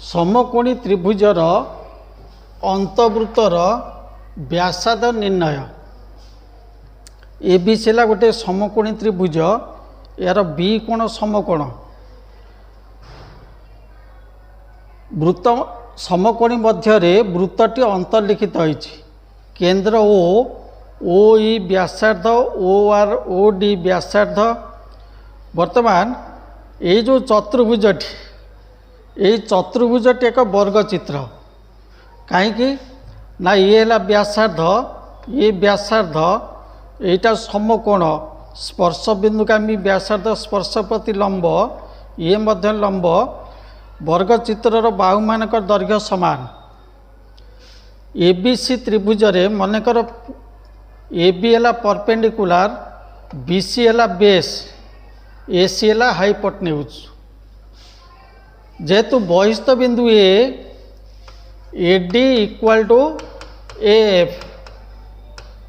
समकोणी त्रिभुजर अंतवृत्तर व्यासार्ध निर्णय। एबीसी है गोटे समकोणी त्रिभुज, यार बी कोण समकोण। वृत्त समकोणी मध्य वृत्तटी अंतर्लिखित होइछि। केंद्र ओ ई व्यासार्ध ओ आर ओ डी व्यासार्ध। वर्तमान ये जो चतुर्भुजटी ये चतुर्भुजटी एक वर्ग चित्र। कहीं ना ये है व्यासार्ध, ये व्यासार्ध, यहाँ समकोण स्पर्श बिंदुगामी व्यासार्ध स्पर्श प्रति लंब, ये मध्य लंब। वर्ग चित्रर बाहु मानक दैर्घ्य समान। एबीसी त्रिभुज रे मनकर एबी है परपेंडिकुलर, बीसी है बेस, एसी है हाइपोटेन्यूज। जेहेतु बहिस्थ बिंदु एडी इक्वल टू एफ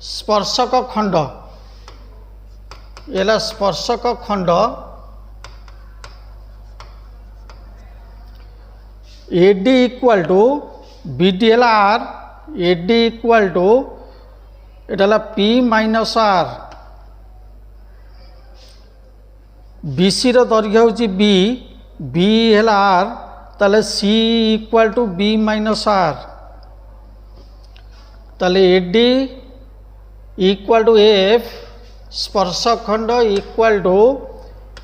स्पर्शक खंड, ये स्पर्शक खंड। एडी इक्वल टू बीडी है आर, एडी इक्वल टू एटा पी माइनस आर। बीसी रो दैर्घ्य होची बी, बी है आर, ताले C equal to B minus R. ताले एडी इक्वल टू एफ स्पर्शक खंड equal to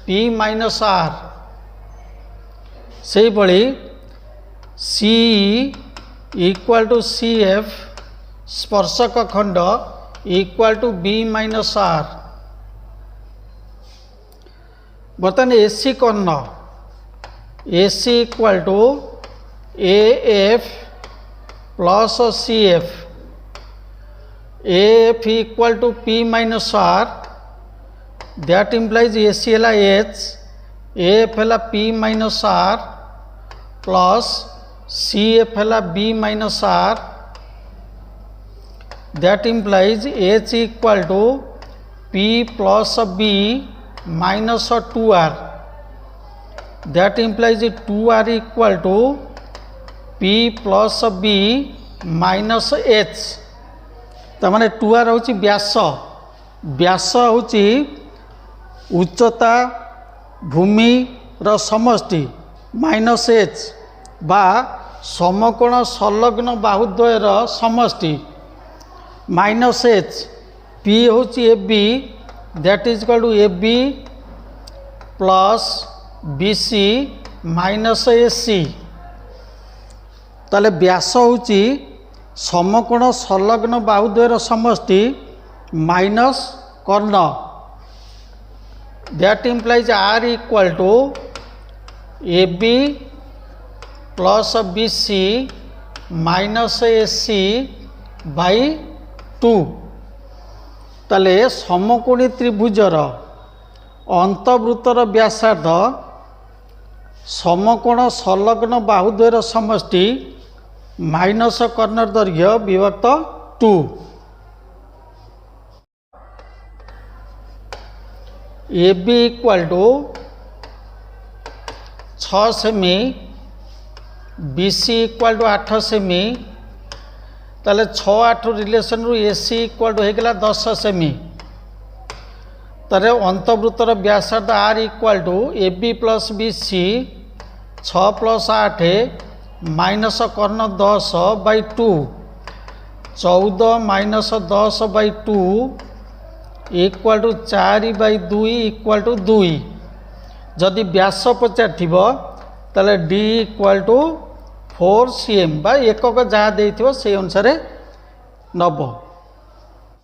P minus R. से भली C equal to C F स्पर्शक खंड equal to B minus R. बर्तमान एसी कर्ण A C equal to A F plus C F, A F equal to P minus R. That implies A C है H, A F है P minus R plus C F है B minus R. That implies H equal to P plus B minus 2r। That implies 2r equal to P plus B minus H. तमाने 2r हूँ व्यास, व्यास हूँ उच्चता भूमि र समष्टि minus H बा समकोण संलग्न बाहुद्वयर समष्टि माइनस एच। पी हूँ A B, that is equal to A B plus B C minus A C. ताले व्यास हूँ समकोण संलग्न बाहुद्वयर समष्टि माइनस कर्ण। That implies R equal to A B plus B C minus A C by 2। ताले समकोणी त्रिभुजर अंतवृत्तर व्यासार्ध समकोण संलग्न बाहुद्वयर समष्टि माइनस कर्णर दैर्घ्य विभक्त 2। A B equal to 6 cm, B C equal to 8 cm. ताले 6-8 रिलेसन रु एसी इक्वल टू होगा 10 सेमी। तारे अंतवृत्तर व्यासार्ध R equal to A B plus B C 6 plus 8 minus कर्ण 10 by 2, 14 minus 10 by 2 equal to 4 by 2 equal to 2। जदि व्यास पचार ताले डी इक्वल टू 4 cm बा एकक जहाँ से अनुसार नब।